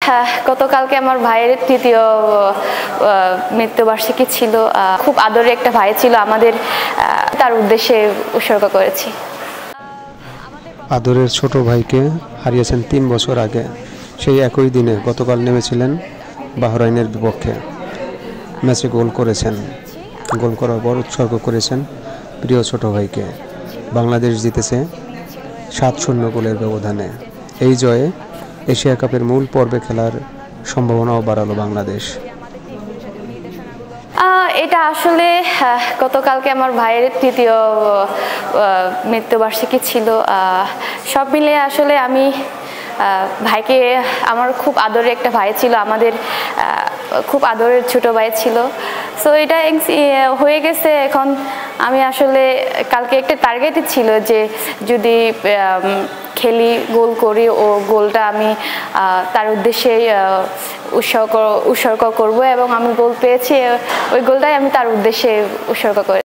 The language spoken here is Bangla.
হ্যাঁ, গতকালকে আমার ভাইয়ের তৃতীয় মৃত্যুবার্ষিকী ছিল। খুব আদরের একটা ভাই ছিল আমাদের, তার উদ্দেশ্যে উৎসর্গ করেছি। আদরের ছোট ভাইকে হারিয়েছেন ৩ বছর আগে। সেই একই দিনে গতকাল নেমেছিলেন বাহরাইনের বিপক্ষে, ম্যাচে গোল করেছেন। গোল করার পর উৎসর্গ করেছেন প্রিয় ছোট ভাইকে। বাংলাদেশ জিতেছে ৭-০ গোলের ব্যবধানে। এই জয়ে এশিয়া কাপের মূল পর্বে খেলার সম্ভাবনাও বাড়ালো বাংলাদেশ। এটা আসলে গতকালকে আমার ভাইয়ের তৃতীয় মৃত্যুবার্ষিকী ছিল। সব মিলিয়ে আসলে আমি ভাইকে, আমার খুব আদরের একটা ভাই ছিল আমাদের, খুব আদরের ছোট ভাই ছিল। সো এটা হয়ে গেছে। এখন আমি আসলে কালকে একটা টার্গেটই ছিল যে যদি খেলি, গোল করি, ও গোলটা আমি তার উদ্দেশ্যে উৎসর্গ করব, এবং আমি গোল পেয়েছি। ওই গোলটাই আমি তার উদ্দেশ্যে উৎসর্গ করি।